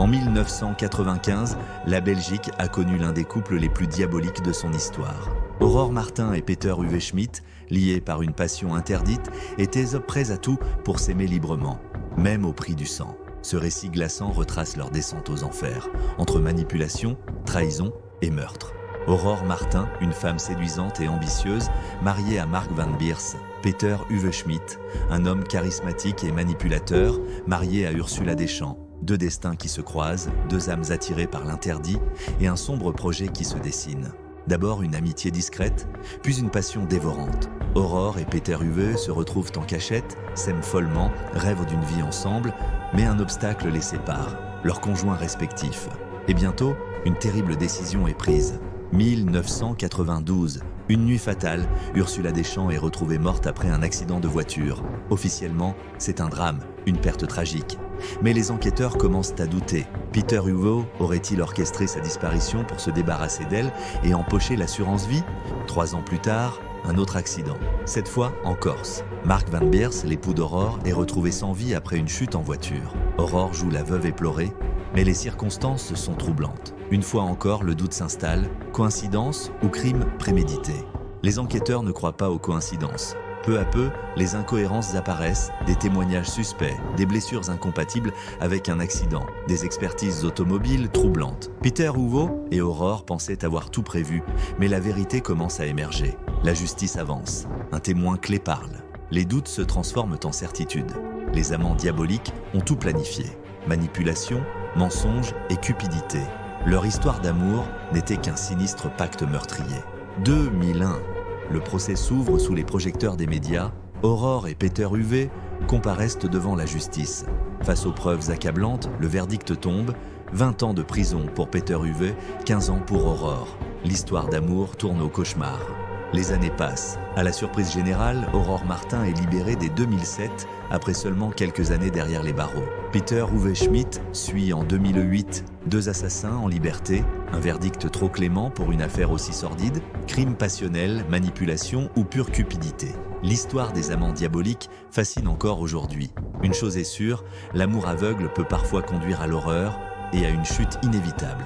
En 1995, la Belgique a connu l'un des couples les plus diaboliques de son histoire. Aurore Martin et Peter Uwe Schmidt, liés par une passion interdite, étaient prêts à tout pour s'aimer librement, même au prix du sang. Ce récit glaçant retrace leur descente aux enfers, entre manipulation, trahison et meurtre. Aurore Martin, une femme séduisante et ambitieuse, mariée à Mark Van Beers. Peter Uwe Schmidt, un homme charismatique et manipulateur, marié à Ursula Deschamps. Deux destins qui se croisent, deux âmes attirées par l'interdit et un sombre projet qui se dessine. D'abord une amitié discrète, puis une passion dévorante. Aurore et Peter Uwe se retrouvent en cachette, s'aiment follement, rêvent d'une vie ensemble, mais un obstacle les sépare, leurs conjoints respectifs. Et bientôt, une terrible décision est prise. 1992, une nuit fatale, Ursula Deschamps est retrouvée morte après un accident de voiture. Officiellement, c'est un drame, une perte tragique. Mais les enquêteurs commencent à douter. Peter Uwe aurait-il orchestré sa disparition pour se débarrasser d'elle et empocher l'assurance vie? 3 ans plus tard, un autre accident. Cette fois en Corse. Mark Van Beers, l'époux d'Aurore, est retrouvé sans vie après une chute en voiture. Aurore joue la veuve éplorée, mais les circonstances sont troublantes. Une fois encore, le doute s'installe. Coïncidence ou crime prémédité? Les enquêteurs ne croient pas aux coïncidences. Peu à peu, les incohérences apparaissent, des témoignages suspects, des blessures incompatibles avec un accident, des expertises automobiles troublantes. Peter Uwe et Aurore pensaient avoir tout prévu, mais la vérité commence à émerger. La justice avance, un témoin clé parle. Les doutes se transforment en certitudes. Les amants diaboliques ont tout planifié. Manipulation, mensonge et cupidité. Leur histoire d'amour n'était qu'un sinistre pacte meurtrier. 2001. Le procès s'ouvre sous les projecteurs des médias. Aurore et Peter Uwe comparaissent devant la justice. Face aux preuves accablantes, le verdict tombe. 20 ans de prison pour Peter Uwe, 15 ans pour Aurore. L'histoire d'amour tourne au cauchemar. Les années passent. À la surprise générale, Aurore Martin est libérée dès 2007, après seulement quelques années derrière les barreaux. Peter Uwe Schmidt suit en 2008 2 assassins en liberté, un verdict trop clément pour une affaire aussi sordide, crime passionnel, manipulation ou pure cupidité. L'histoire des amants diaboliques fascine encore aujourd'hui. Une chose est sûre, l'amour aveugle peut parfois conduire à l'horreur et à une chute inévitable.